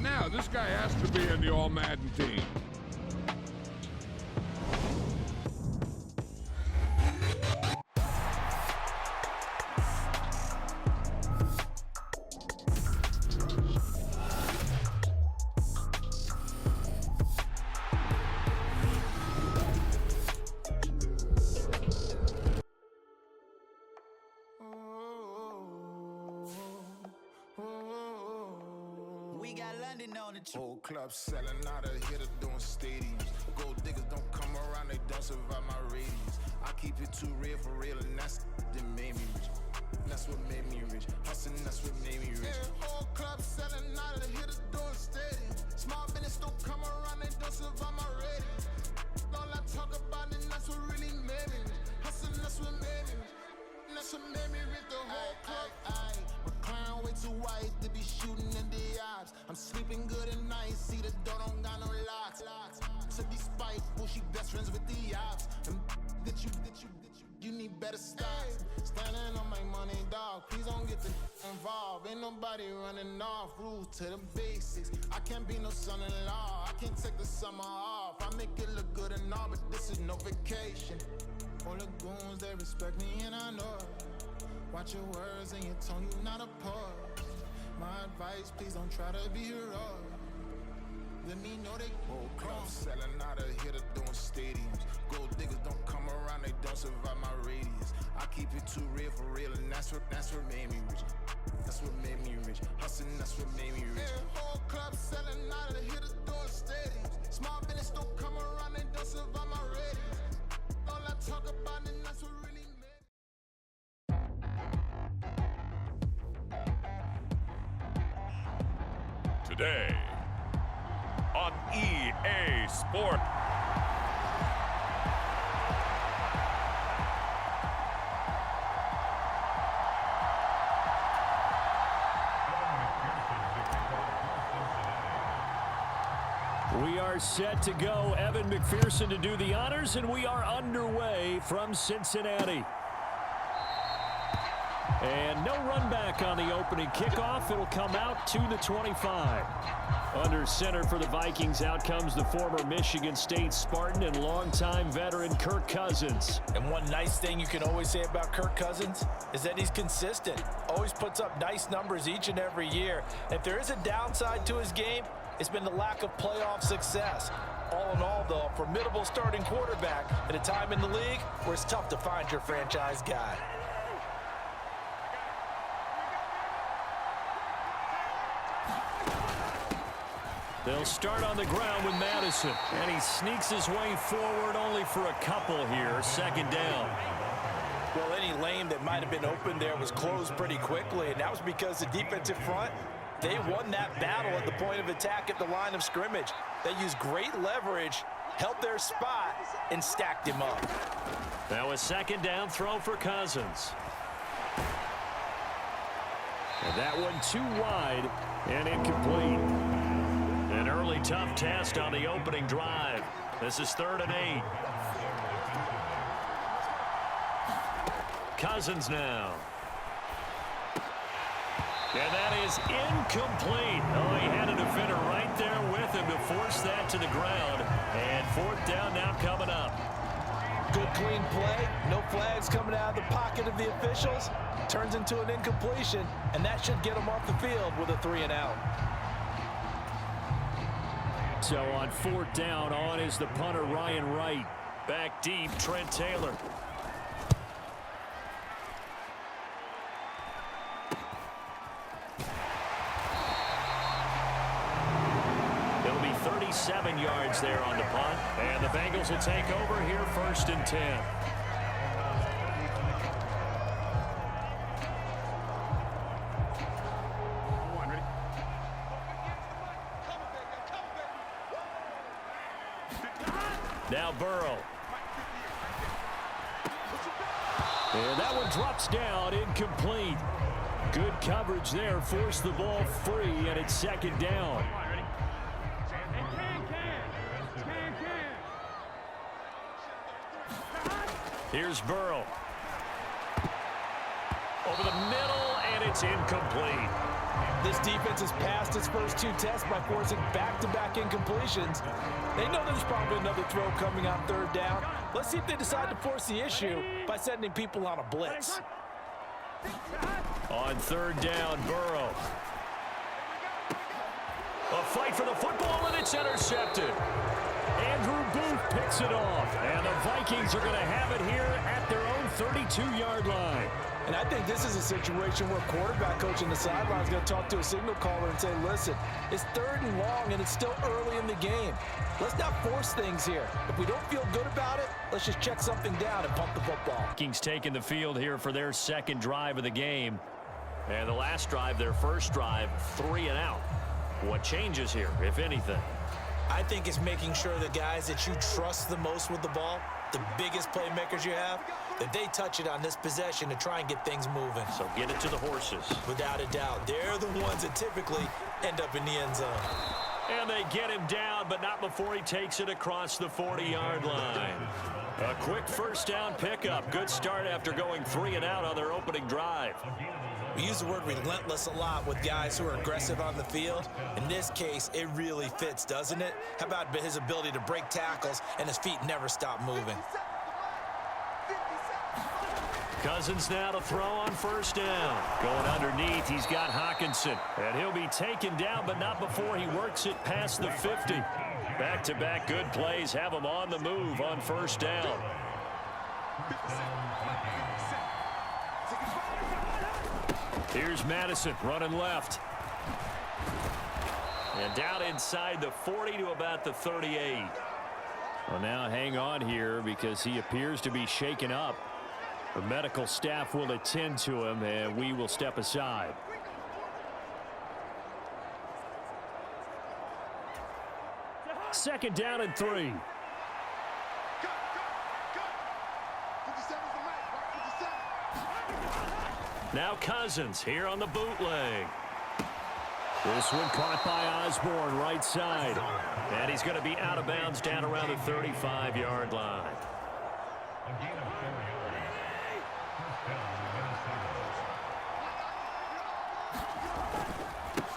Now, this guy has to be in the All-Madden team. Whole club selling out of hitter doing stadiums. Gold diggers don't come around, they don't survive my radius. I keep it too real for real, and that's that made me rich. That's what made me rich. Hustling, that's what made me rich. Yeah, whole club selling out of hitter doing stadiums. Small business don't come around, they don't survive my radius. All I talk about it, that's what really made me rich. Hustling, that's what made me rich. That's what made me rich. The whole club. My clown way too white to be shooting in the eyes. I'm sleeping good at night, see the door don't got no locks. To be spiteful, she best friends with the ops. And you need better stocks. Standing on my money, dog, please don't get involved. Ain't nobody running off, rules to the basics. I can't be no son-in-law, I can't take the summer off. I make it look good and all, but this is no vacation. All the goons, they respect me and I know it. Watch your words and your tone, you not a part. My advice, please don't try to be heroic. Let me know they whole club selling out of hitter doing stadiums. Gold diggers don't come around, they don't survive my radius. I keep it too real for real, and that's what made me rich. That's what made me rich. Hustling, that's what made me rich. Yeah, whole club selling out of hitter doing stadiums. Small business don't come around, they don't survive my radius. All I talk about it, that's what really made. Today on EA Sport. We are set to go. Evan McPherson to do the honors, and we are underway from Cincinnati. And no run back on the opening kickoff. It'll come out to the 25. Under center for the Vikings, out comes the former Michigan State Spartan and longtime veteran Kirk Cousins. And one nice thing you can always say about Kirk Cousins is that he's consistent. Always puts up nice numbers each and every year. If there is a downside to his game, it's been the lack of playoff success. All in all, though, a formidable starting quarterback at a time in the league where it's tough to find your franchise guy. They'll start on the ground with Madison. And he sneaks his way forward only for a couple here. Second down. Well, any lane that might have been open there was closed pretty quickly, and that was because the defensive front, they won that battle at the point of attack at the line of scrimmage. They used great leverage, held their spot, and stacked him up. Now a second down throw for Cousins. And that one too wide and incomplete. An early tough test on the opening drive. This is 3rd and 8. Cousins now. And that is incomplete. Oh, he had a defender right there with him to force that to the ground. And 4th down now coming up. Good clean play. No flags coming out of the pocket of the officials. Turns into an incompletion, and that should get him off the field with a 3 and out. So on 4th down, on is the punter, Ryan Wright. Back deep, Trent Taylor. It'll be 37 yards there on the punt. And the Bengals will take over here 1st and 10. Now Burrow. And that one drops down, incomplete. Good coverage there, forced the ball free, and it's 2nd down. Here's Burrow. Over the middle, and it's incomplete. This defense has passed its first 2 tests by forcing back-to-back incompletions. They know there's probably another throw coming on 3rd down. Let's see if they decide to force the issue by sending people on a blitz. On 3rd down, Burrow. A fight for the football, and it's intercepted. Andrew Booth picks it off, and the Vikings are going to have it here at their own 32-yard line. And I think this is a situation where quarterback coach on the sideline is going to talk to a signal caller and say, listen, it's 3rd and long, and it's still early in the game. Let's not force things here. If we don't feel good about it, let's just check something down and pump the football. Vikings taking the field here for their 2nd drive of the game. And the last drive, their first drive, 3 and out. What changes here, if anything? I think it's making sure the guys that you trust the most with the ball, the biggest playmakers you have, that they touch it on this possession to try and get things moving. So get it to the horses. Without a doubt. They're the ones that typically end up in the end zone. And they get him down, but not before he takes it across the 40-yard line. A quick 1st down pickup. Good start after going 3 and out on their opening drive. We use the word relentless a lot with guys who are aggressive on the field. In this case, it really fits, doesn't it? How about his ability to break tackles and his feet never stop moving? Cousins now to throw on 1st down. Going underneath, he's got Hawkinson. And he'll be taken down, but not before he works it past the 50. Back-to-back good plays have him on the move on 1st down. Here's Madison running left. And down inside the 40 to about the 38. Well, now hang on here because he appears to be shaken up. The medical staff will attend to him, and we will step aside. Second down and 3. Now Cousins here on the bootleg. This one caught by Osborne right side. And he's going to be out of bounds down around the 35-yard line.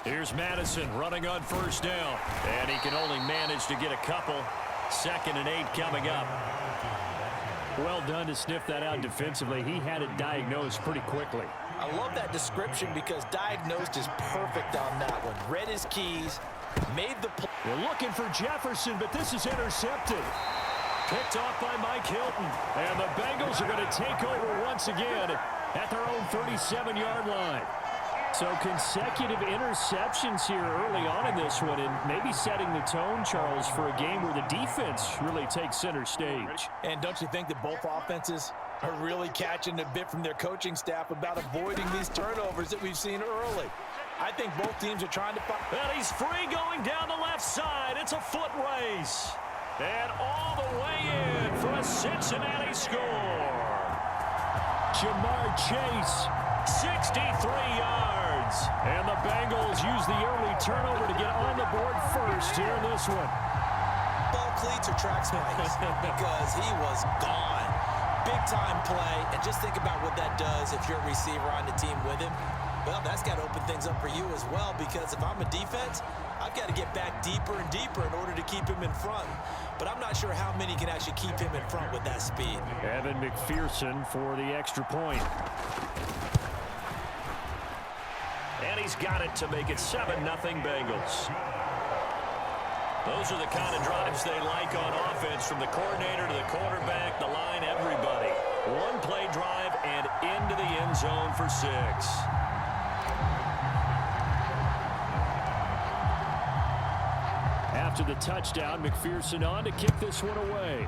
Here's Madison running on 1st down. And he can only manage to get a couple. 2nd and 8 coming up. Well done to sniff that out defensively. He had it diagnosed pretty quickly. I love that description because diagnosed is perfect on that one. Read his keys, made the play. We're looking for Jefferson, but this is intercepted. Picked off by Mike Hilton. And the Bengals are going to take over once again at their own 37-yard line. So consecutive interceptions here early on in this one, and maybe setting the tone, Charles, for a game where the defense really takes center stage. And don't you think that both offenses are really catching a bit from their coaching staff about avoiding these turnovers that we've seen early? I think both teams are trying to find. And he's free going down the left side. It's a foot race. And all the way in for a Cincinnati score. Jamar Chase, 63 yards. And the Bengals use the early turnover to get on the board first here in this one. Ball cleats or track spikes because he was gone. Big-time play, and just think about what that does if you're a receiver on the team with him. Well, that's got to open things up for you as well, because if I'm a defense, I've got to get back deeper and deeper in order to keep him in front. But I'm not sure how many can actually keep him in front with that speed. Evan McPherson for the extra point. And he's got it to make it 7-0 Bengals. Those are the kind of drives they like on offense, from the coordinator to the quarterback, the line, everybody. One play drive and into the end zone for 6. After the touchdown, McPherson on to kick this one away.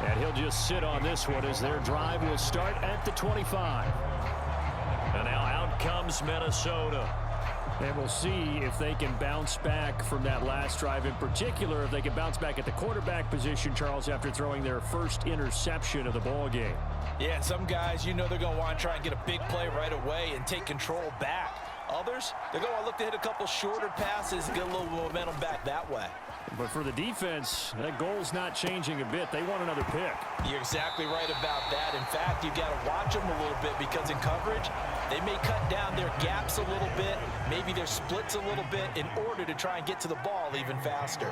And he'll just sit on this one as their drive will start at the 25. And now out comes Minnesota. And we'll see if they can bounce back from that last drive, in particular if they can bounce back at the quarterback position, Charles, after throwing their first interception of the ball game. Yeah, and some guys, you know, they're going to want to try and get a big play right away and take control back. Others, they're going to look to hit a couple shorter passes and get a little momentum back that way. But for the defense, that goal's not changing a bit. They want another pick. You're exactly right about that. In fact, you've got to watch them a little bit because in coverage, they may cut down their gaps a little bit, maybe their splits a little bit in order to try and get to the ball even faster.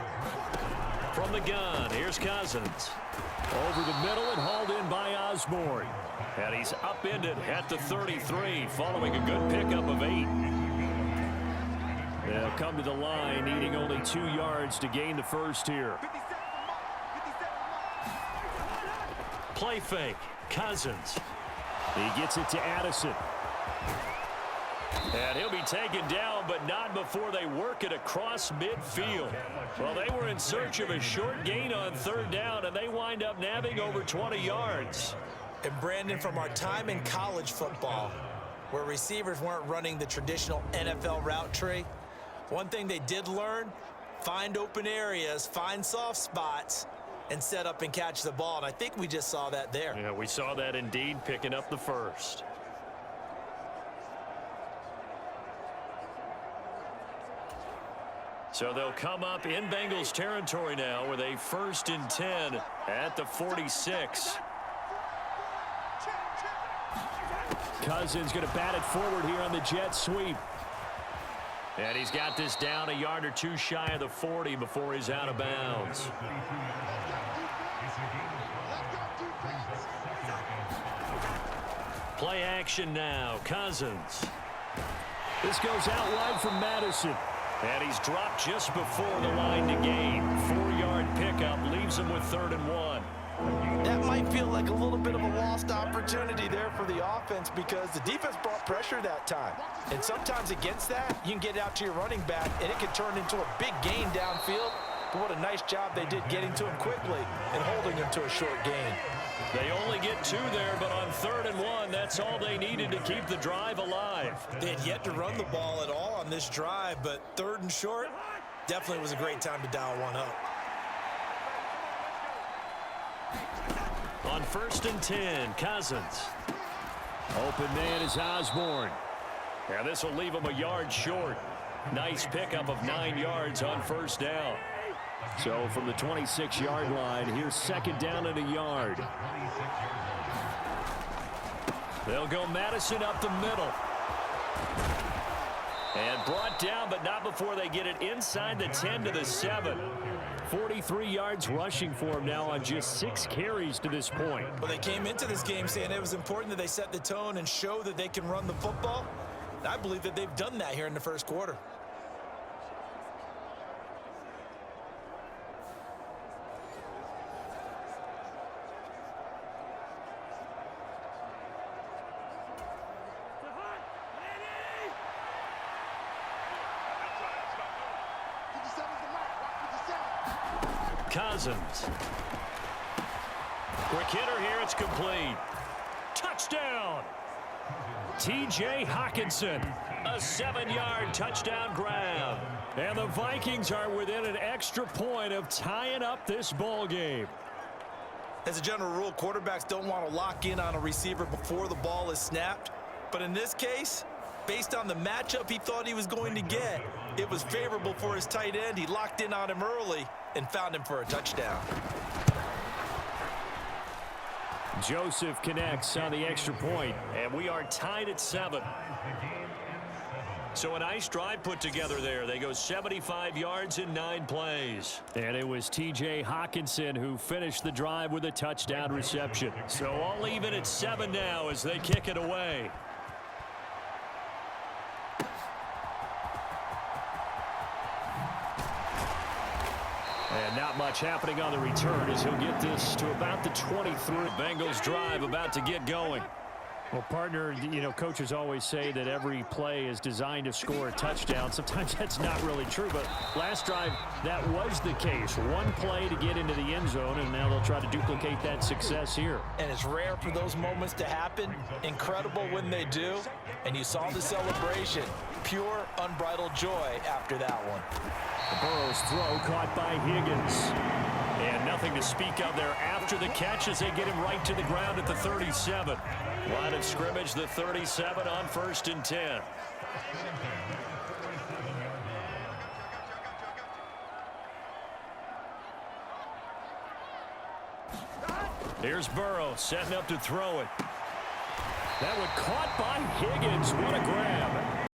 From the gun, here's Cousins. Over the middle and hauled in by Osborne. And he's upended at the 33 following a good pickup of 8. They'll come to the line, needing only 2 yards to gain the first here. Play fake. Cousins. He gets it to Addison. And he'll be taken down, but not before they work it across midfield. Well, they were in search of a short gain on 3rd down, and they wind up nabbing over 20 yards. And Brandon, from our time in college football, where receivers weren't running the traditional NFL route tree, one thing they did learn, find open areas, find soft spots, and set up and catch the ball. And I think we just saw that there. Yeah, we saw that indeed, picking up the first. So they'll come up in Bengals territory now with a 1st and 10 at the 46. Cousins going to bat it forward here on the jet sweep. And he's got this down a yard or 2 shy of the 40 before he's out of bounds. Play action now. Cousins. This goes out wide from Madison. And he's dropped just before the line to gain. 4-yard pickup leaves him with 3rd and 1. That might feel like a little bit of a lost opportunity there for the offense because the defense brought pressure that time. And sometimes against that, you can get it out to your running back, and it can turn into a big gain downfield. But what a nice job they did getting to him quickly and holding him to a short gain. They only get 2 there, but on 3rd and 1, that's all they needed to keep the drive alive. They had yet to run the ball at all on this drive, but 3rd and short definitely was a great time to dial one up. On 1st and 10, Cousins. Open man is Osborne. And this will leave him a yard short. Nice pickup of 9 yards on 1st down. So from the 26-yard line, here's 2nd down and a yard. They'll go Madison up the middle. And brought down, but not before they get it inside the 10 to the 7. 43 yards rushing for him now on just 6 carries to this point. Well, they came into this game saying it was important that they set the tone and show that they can run the football. And I believe that they've done that here in the 1st quarter. Cousins. Quick hitter here. It's complete. Touchdown. T.J. Hawkinson. A 7-yard touchdown grab. And the Vikings are within an extra point of tying up this ball game. As a general rule, quarterbacks don't want to lock in on a receiver before the ball is snapped. But in this case, based on the matchup he thought he was going to get, it was favorable for his tight end. He locked in on him early and found him for a touchdown. Joseph connects on the extra point, and we are tied at 7. So a nice drive put together there. They go 75 yards in 9 plays. And it was T.J. Hawkinson who finished the drive with a touchdown reception. So all even at 7 now as they kick it away. And not much happening on the return as he'll get this to about the 23. Bengals drive about to get going. Well, partner, you know, coaches always say that every play is designed to score a touchdown. Sometimes that's not really true, but last drive, that was the case. One play to get into the end zone, and now they'll try to duplicate that success here. And it's rare for those moments to happen. Incredible when they do. And you saw the celebration. Pure, unbridled joy after that one. Burrow's throw caught by Higgins. And nothing to speak of there after the catch as they get him right to the ground at the 37. Line of scrimmage, the 37 on 1st and 10. Here's Burrow setting up to throw it. That one caught by Higgins. What a grab.